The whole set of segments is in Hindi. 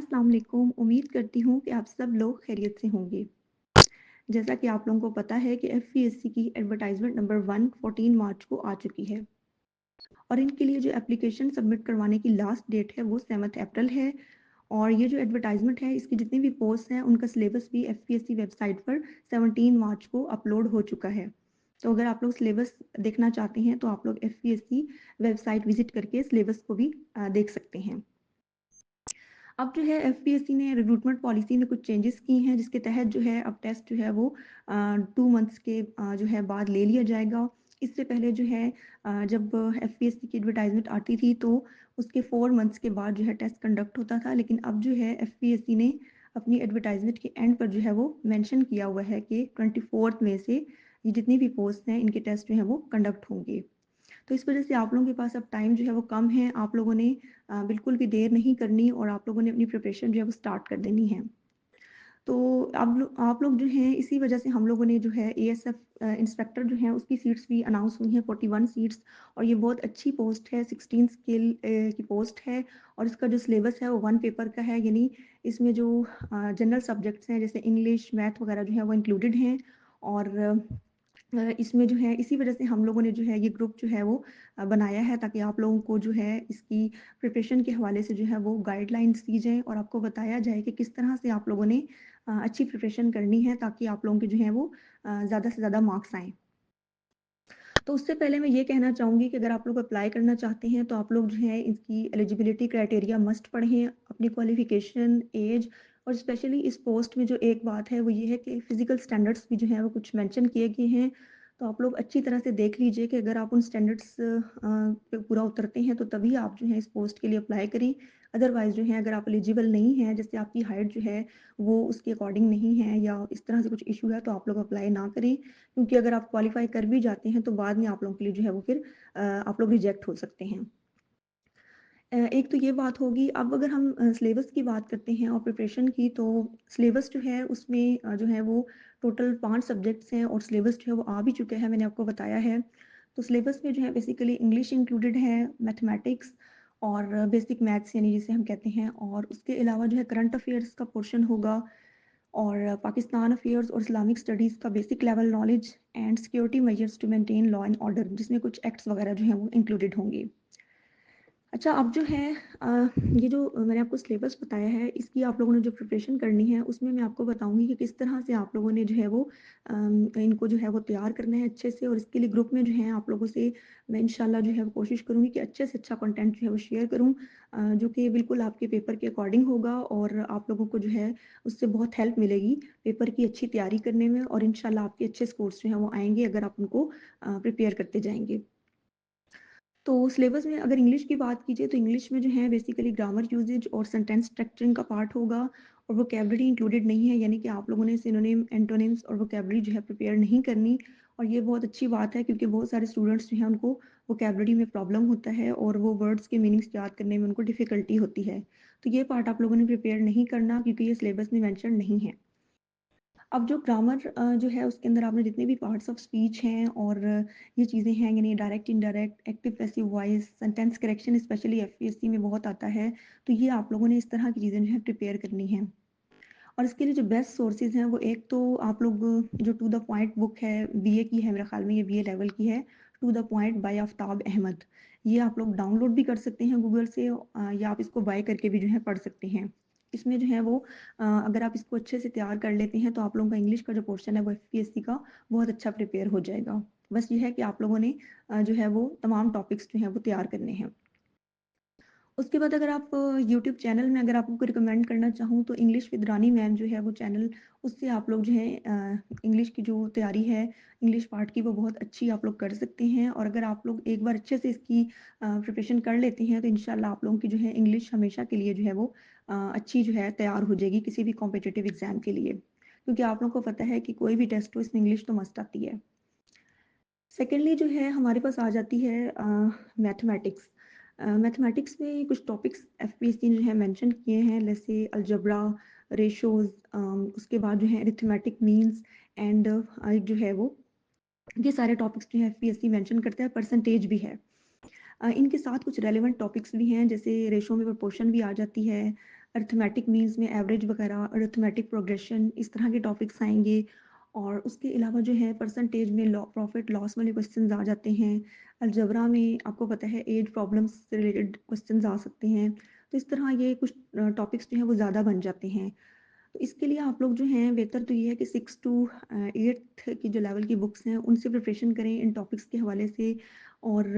अस्सलाम वालेकुम। उम्मीद करती हूँ कि आप सब लोग खैरियत से होंगे। जैसा कि आप लोगों को पता है कि एफपीएससी की एडवर्टाइजमेंट नंबर 1 14 मार्च को आ चुकी है और इनके लिए जो एप्लीकेशन सबमिट करवाने की लास्ट डेट है वो 7 अप्रैल है। और ये जो एडवर्टाइजमेंट है इसकी जितनी भी पोस्ट हैं उनका सिलेबस भी एफपीएससी वेबसाइट पर 17 मार्च को अपलोड हो चुका है। तो अगर आप लोग सिलेबस देखना चाहते हैं तो आप लोग एफपीएससी वेबसाइट विजिट करके सिलेबस को भी देख सकते हैं। अब जो है एफपीएससी ने रिक्रूटमेंट पॉलिसी में कुछ चेंजेस की हैं जिसके तहत जो है अब टेस्ट जो है वो 2 मंथ्स के जो है बाद ले लिया जाएगा। इससे पहले जो है जब एफपीएससी की एडवर्टाइजमेंट आती थी तो उसके 4 मंथ्स के बाद जो है टेस्ट कंडक्ट होता था, लेकिन अब जो है एफपीएससी ने अपनी एडवर्टाइजमेंट के एंड पर जो है वो मेंशन किया हुआ है कि 24 मई से ये जितनी भी पोस्ट हैं इनके टेस्ट जो है वो कंडक्ट होंगे। तो इस वजह से आप लोगों के पास अब टाइम जो है वो कम है। आप लोगों ने बिल्कुल भी देर नहीं करनी और आप लोगों ने अपनी प्रिपरेशन जो है वो स्टार्ट कर देनी है। तो आप लोग जो हैं इसी वजह से हम लोगों ने जो है एएसएफ इंस्पेक्टर जो हैं उसकी सीट्स भी अनाउंस हुई हैं 41 सीट्स। और ये बहुत अच्छी पोस्ट है, 16 स्किल की पोस्ट है। और इसका जो सिलेबस है वो 1 पेपर का है, यानी इसमें जो जनरल सब्जेक्ट्स हैं जैसे इंग्लिश, मैथ वगैरह जो है वो इंक्लूडेड हैं। और इसमें जो है इसी वजह से हम लोगों ने जो है ये ग्रुप जो है वो बनाया है ताकि आप लोगों को जो है इसकी प्रिपरेशन के हवाले से जो है वो गाइडलाइंस दी जाए और आपको बताया जाए कि किस तरह से आप लोगों ने अच्छी प्रिपरेशन करनी है ताकि आप लोगों के जो है वो ज़्यादा से ज़्यादा मार्क्स आएँ। तो उससे पहले मैं ये कहना चाहूँगी कि अगर आप लोग अप्लाई करना चाहते हैं तो आप लोग जो है इसकी एलिजिबिलिटी क्राइटेरिया मस्ट पढ़ें, अपनी क्वालिफ़िकेशन, ऐज और स्पेशली इस पोस्ट में जो एक बात है वो ये है कि फ़िज़िकल स्टैंडर्ड्स भी जो हैं वो कुछ मेंशन किए गए हैं। तो आप लोग अच्छी तरह से देख लीजिए कि अगर आप उन स्टैंडर्ड्स पे पूरा उतरते हैं तो तभी आप जो है इस पोस्ट के लिए अप्लाई करें। अदरवाइज़ जो है अगर आप एलिजिबल नहीं हैं, जैसे आपकी हाइट जो है वो उसके अकॉर्डिंग नहीं है या इस तरह से कुछ इश्यू है, तो आप लोग अप्लाई ना करें। क्योंकि अगर आप क्वालिफ़ाई कर भी जाते हैं तो बाद में आप लोगों के लिए जो है वो फिर आप लोग रिजेक्ट हो सकते हैं। एक तो ये बात होगी। अब अगर हम सिलेबस की बात करते हैं और प्रिपरेशन की, तो सिलेबस जो है उसमें जो है वो टोटल 5 सब्जेक्ट्स हैं और सिलेबस जो है वो आ भी चुका है, मैंने आपको बताया है। तो सिलेबस में जो है बेसिकली इंग्लिश इंक्लूडेड है, मैथमेटिक्स और बेसिक मैथ्स यानी जिसे हम कहते हैं, और उसके अलावा जो है करंट अफेयर्स का पोर्शन होगा और पाकिस्तान अफेयर्स और इस्लामिक स्टडीज़ का basic level knowledge and security measures to maintain law and order, जिसमें कुछ एक्ट्स वगैरह जो हैं वो इंक्लूडेड होंगे। अच्छा, अब जो है ये जो मैंने आपको सिलेबस बताया है इसकी आप लोगों ने जो प्रिपरेशन करनी है उसमें मैं आपको बताऊंगी कि किस तरह से आप लोगों ने जो है वो इनको जो है वो तैयार करना है अच्छे से। और इसके लिए ग्रुप में जो है आप लोगों से मैं इंशाल्लाह जो है वो कोशिश करूँगी कि अच्छे से अच्छा कंटेंट जो है वो शेयर करूँ, जो कि बिल्कुल आपके पेपर के अकॉर्डिंग होगा और आप लोगों को जो है उससे बहुत हेल्प मिलेगी पेपर की अच्छी तैयारी करने में। और इंशाल्लाह आपके अच्छे स्कोर्स जो हैं वो आएंगे अगर आप उनको प्रिपेयर करते जाएंगे। तो सिलेबस में अगर इंग्लिश की बात कीजिए तो इंग्लिश में जो है बेसिकली ग्रामर यूजेज और सेंटेंस स्ट्रक्चरिंग का पार्ट होगा और वोकैबुलरी इंक्लूडेड नहीं है, यानी कि आप लोगों ने सिनोनिम, एंटोनिम्स और वोकैबुलरी जो है प्रिपेयर नहीं करनी। और ये बहुत अच्छी बात है क्योंकि बहुत सारे स्टूडेंट्स जो हैं उनको वोकैबुलरी में प्रॉब्लम होता है और वो वर्ड्स के मीनिंग्स याद करने में उनको डिफ़िकल्टी होती है। तो ये पार्ट आप लोगों ने प्रिपेयर नहीं करना क्योंकि ये सिलेबस में मेंशन नहीं है। अब जो ग्रामर जो है उसके अंदर आपने जितने भी पार्ट्स ऑफ स्पीच हैं और ये चीज़ें हैं, यानी direct, indirect, active, passive voice, sentence correction specially FPSC में बहुत आता है। तो ये आप लोगों ने इस तरह की चीज़ें जो है प्रिपेयर करनी है। और इसके लिए जो बेस्ट सोर्सेज हैं वो एक तो आप लोग जो टू द पॉइंट बुक है, बीए की है, मेरे ख्याल में ये बीए लेवल की है, to the point by Aftab Ahmad. ये आप लोग डाउनलोड भी कर सकते हैं गूगल से, या आप इसको बाय करके भी जो है पढ़ सकते हैं। इसमें जो है वो अगर आप इसको अच्छे से तैयार कर लेते हैं तो आप लोगों का इंग्लिश का जो पोर्शन है वो एफपीएससी का बहुत अच्छा प्रिपेयर हो जाएगा। बस ये है कि आप लोगों ने जो है वो तमाम टॉपिक्स जो हैं वो तैयार करने हैं। उसके बाद अगर आप यूट्यूब चैनल में अगर आपको रिकमेंड करना चाहूँ तो इंग्लिश विद रानी मैम जो है वो चैनल, उससे आप लोग जो है इंग्लिश की जो तैयारी है इंग्लिश पार्ट की वो बहुत अच्छी आप लोग कर सकते हैं। और अगर आप लोग एक बार अच्छे से इसकी प्रिपरेशन कर लेते हैं तो इंशाल्लाह आप लोगों की जो है इंग्लिश हमेशा के लिए जो है वो अच्छी जो है तैयार हो जाएगी किसी भी कॉम्पिटिटिव एग्जाम के लिए, क्योंकि आप लोगों को पता है कि कोई भी टेस्ट हो इसमें इंग्लिश तो मस्ट आती है। सेकेंडली जो है हमारे पास आ जाती है मैथमेटिक्स। मैथमेटिक्स में कुछ टॉपिक्स एफपीएससी ने जो है मेंशन किए हैं, जैसे अलजबरा, रेशोज, उसके बाद जो है अरिथमेटिक मीन्स एंड जो है वो ये सारे टॉपिक्स जो है एफपीएससी मेंशन करता है, परसेंटेज भी है। इनके साथ कुछ रेलेवेंट टॉपिक्स भी हैं, जैसे रेशो में प्रोपोर्शन भी आ जाती है, अरिथमेटिक मीन्स में एवरेज वगैरह, अरिथमेटिक प्रोग्रेशन, इस तरह के टॉपिक्स आएंगे। और उसके अलावा जो है परसेंटेज में प्रॉफिट लॉस वाले क्वेश्चन आ जाते हैं। अलजबरा में आपको पता है एज प्रॉब्लम्स से रिलेटेड क्वेश्चन आ सकते हैं। तो इस तरह ये कुछ टॉपिक्स जो हैं वो ज़्यादा बन जाते हैं। तो इसके लिए आप लोग जो हैं बेहतर तो ये है कि 6 टू 8th की जो लेवल की बुक्स हैं उनसे प्रिपरेशन करें इन टॉपिक्स के हवाले से। और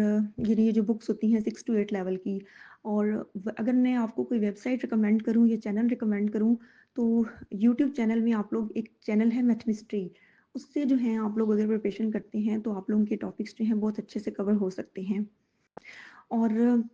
ये जो बुक्स होती हैं 6 टू 8 लेवल की। और अगर मैं आपको कोई वेबसाइट रिकमेंड करूँ या चैनल रिकमेंड करूँ तो यूट्यूब चैनल में आप लोग, एक चैनल है मैथमिस्ट्री, उससे जो है आप लोग अगर प्रिपरेशन करते हैं तो आप लोगों के टॉपिक्स जो हैं बहुत अच्छे से कवर हो सकते हैं। और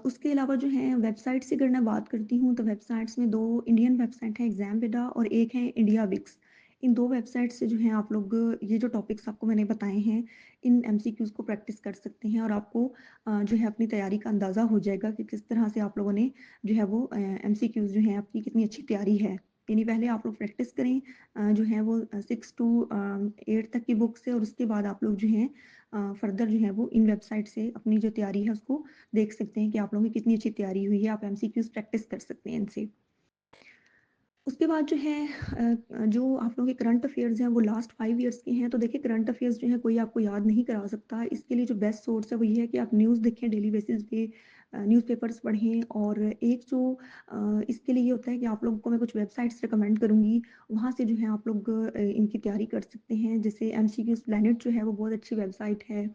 उसके अलावा जो है वेबसाइट से अगर मैं बात करती हूँ तो वेबसाइट्स में 2 इंडियन वेबसाइट है, एग्जामविदा और एक है इंडिया विक्स। इन 2 वेबसाइट से जो है आप लोग ये जो टॉपिक्स आपको मैंने बताए हैं इन एमसीक्यूज़ को प्रैक्टिस कर सकते हैं। और आपको जो है अपनी तैयारी का अंदाज़ा हो जाएगा कि किस तरह से आप लोगों ने जो है वो एमसीक्यूज़ जो है आपकी कितनी अच्छी तैयारी है। यानी पहले आप लोग प्रैक्टिस करें जो है वो 6 टू 8 तक की बुक से, और उसके बाद आप लोग जो हैं फर्दर जो है वो इन वेबसाइट से अपनी जो तैयारी है उसको देख सकते हैं कि आप लोगों की कितनी अच्छी तैयारी हुई है। आप एमसीक्यूज प्रैक्टिस कर सकते हैं इनसे। उसके बाद जो है जो आप लोगों के करंट अफेयर्स हैं वो लास्ट 5 ईयर्स के हैं। तो देखिए करंट अफेयर्स जो है कोई आपको याद नहीं करा सकता। इसके लिए जो बेस्ट सोर्स है वो ये है कि आप न्यूज़ देखें डेली बेसिस पे, न्यूज़पेपर्स पढ़ें। और एक जो इसके लिए ये होता है कि आप लोगों को मैं कुछ वेबसाइट्स रिकमेंड करूँगी, वहाँ से जो है आप लोग इनकी तैयारी कर सकते हैं। जैसे एमसीक्यूज प्लैनेट जो है वो बहुत अच्छी वेबसाइट है,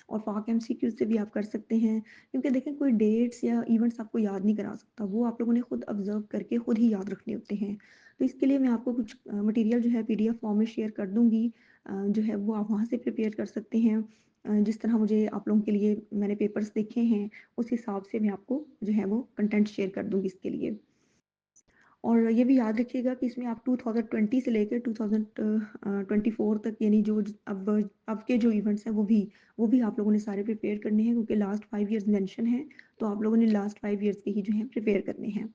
और फाक एमसीक्यूज से भी आप कर सकते हैं। क्योंकि देखें कोई डेट्स या इवेंट्स आपको याद नहीं करा सकता, वो आप लोगों ने खुद ऑब्जर्व करके खुद ही याद रखने होते हैं। तो इसके लिए मैं आपको कुछ मटेरियल जो है पीडीएफ फॉर्म में शेयर कर दूंगी, जो है वो आप वहाँ से प्रिपेयर कर सकते हैं। जिस तरह मुझे आप लोगों के लिए मैंने पेपर्स देखे हैं उस हिसाब से मैं आपको जो है वो कंटेंट शेयर कर दूंगी इसके लिए। और ये भी याद रखिएगा कि इसमें आप 2020 से लेकर 2024 तक, यानी जो अब के जो इवेंट्स हैं वो भी आप लोगों ने सारे प्रिपेयर करने हैं, क्योंकि लास्ट 5 ईयर्स मेंशन है। तो आप लोगों ने लास्ट 5 ईयर्स के ही जो है प्रिपेयर करने हैं।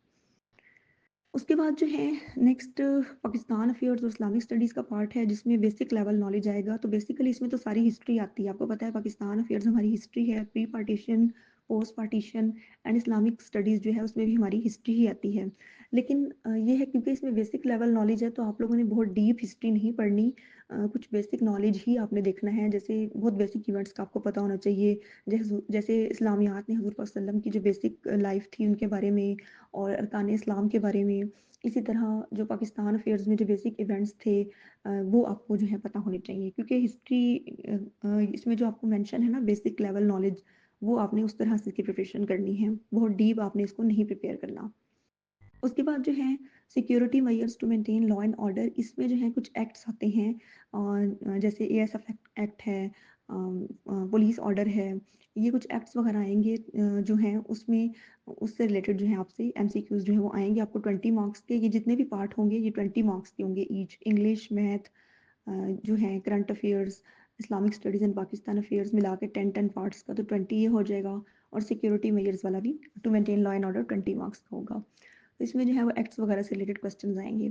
उसके बाद जो है नेक्स्ट पाकिस्तान अफेयर्स और इस्लामिक स्टडीज़ का पार्ट है, जिसमें बेसिक लेवल नॉलेज आएगा। तो बेसिकली इसमें तो सारी हिस्ट्री आती है। आपको पता है पाकिस्तान अफेयर्स हमारी हिस्ट्री है, pre partition, post partition and Islamic studies जो है उसमें भी हमारी हिस्ट्री ही आती है। लेकिन ये है क्योंकि इसमें बेसिक लेवल नॉलेज है तो आप लोगों ने बहुत डीप हिस्ट्री नहीं पढ़नी। कुछ बेसिक नॉलेज ही आपने देखना है। जैसे बहुत बेसिक इवेंट्स का आपको पता होना चाहिए। जैसे इस्लामियात में हज़ूर पाक सल्लम की जो बेसिक लाइफ थी उनके बारे में, और अरकान इस्लाम के बारे में। इसी तरह जो पाकिस्तान अफेयर्स में जो बेसिक इवेंट्स थे वो आपको जो है पता होने चाहिए, क्योंकि हिस्ट्री इसमें जो आपको मेंशन है ना बेसिक लेवल नॉलेज, वो आपने उस तरह से इसकी प्रिपरेशन करनी है। बहुत डीप आपने इसको नहीं प्रिपेयर करना। उसके बाद जो है security measures to maintain law and order, इसमें जो है कुछ एक्ट्स आते हैं, और जैसे एएसएफ एक्ट है, पुलिस ऑर्डर है, ये कुछ एक्ट्स वगैरह आएंगे जो हैं उसमें, उससे रिलेटेड जो है आपसे एमसीक्यूज जो है वो आएंगे आपको 20 मार्क्स के। ये जितने भी पार्ट होंगे ये 20 मार्क्स के होंगे ईच। इंग्लिश, मैथ, जो है current affairs, Islamic studies and Pakistan affairs मिला के 10 पार्ट्स का तो 20 ये हो जाएगा। और सिक्योरिटी मेजर्स वाला भी to maintain law and order 20 marks का होगा। तो इसमें जो है वो एक्ट्स वगैरह से रिलेटेड क्वेश्चंस आएंगे।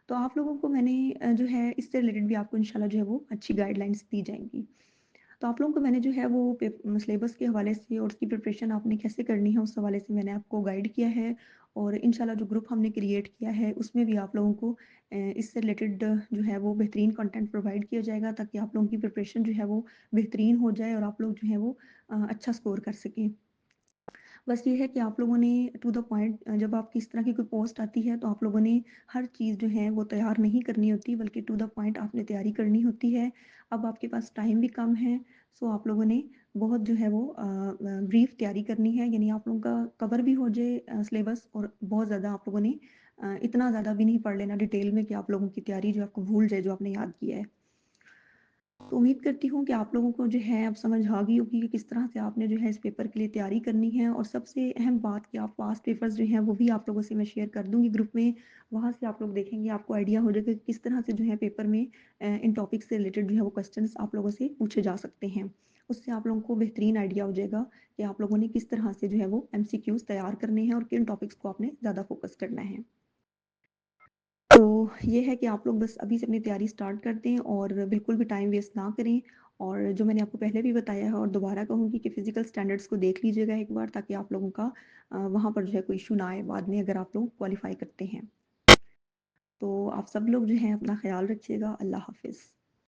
तो आप लोगों को मैंने जो है इससे रिलेटेड भी आपको इंशाल्लाह जो है वो अच्छी गाइडलाइंस दी जाएंगी। तो आप लोगों को मैंने जो है वो सिलेबस के हवाले से और उसकी प्रिपरेशन आपने कैसे करनी है उस हवाले से मैंने आपको गाइड किया है। और इंशाल्लाह जो ग्रुप हमने क्रिएट किया है उसमें भी आप लोगों को इससे रिलेटेड जो है वो बेहतरीन कंटेंट प्रोवाइड किया जाएगा, ताकि आप लोगों की प्रिपरेशन जो है वो बेहतरीन हो जाए और आप लोग जो है वो अच्छा स्कोर कर सकें। बस ये है कि आप लोगों ने टू द पॉइंट, जब आपकी इस तरह की कोई पोस्ट आती है तो आप लोगों ने हर चीज़ जो है वो तैयार नहीं करनी होती, बल्कि टू द पॉइंट आपने तैयारी करनी होती है। अब आपके पास टाइम भी कम है, सो आप लोगों ने बहुत जो है वो ब्रीफ तैयारी करनी है, यानी आप लोगों का कवर भी हो जाए सिलेबस, और बहुत ज़्यादा आप लोगों ने इतना ज़्यादा भी नहीं पढ़ लेना डिटेल में कि आप लोगों की तैयारी जो आपको भूल जाए जो आपने याद किया है। तो उम्मीद करती हूँ कि आप लोगों को जो है अब समझ आ गई होगी कि किस तरह से आपने जो है इस पेपर के लिए तैयारी करनी है। और सबसे अहम बात कि आप पास्ट पेपर्स जो हैं वो भी आप लोगों से मैं शेयर कर दूंगी ग्रुप में। वहाँ से आप लोग देखेंगे, आपको आइडिया हो जाएगा कि किस तरह से जो है पेपर में इन टॉपिक से रिलेटेड जो है वो क्वेश्चंस आप लोगों से पूछे जा सकते हैं। उससे आप लोगों को बेहतरीन आइडिया हो जाएगा कि आप लोगों ने किस तरह से जो है वो एमसीक्यूज तैयार करने हैं और किन टॉपिक्स को आपने ज़्यादा फोकस करना है। तो ये है कि आप लोग बस अभी से अपनी तैयारी स्टार्ट कर दें और बिल्कुल भी टाइम वेस्ट ना करें। और जो मैंने आपको पहले भी बताया है और दोबारा कहूँगी कि फ़िज़िकल स्टैंडर्ड्स को देख लीजिएगा एक बार, ताकि आप लोगों का वहाँ पर जो है कोई इश्यू ना आए बाद में, अगर आप लोग क्वालीफ़ाई करते हैं। तो आप सब लोग जो हैं अपना ख़्याल रखिएगा। अल्लाह हाफ़िज़।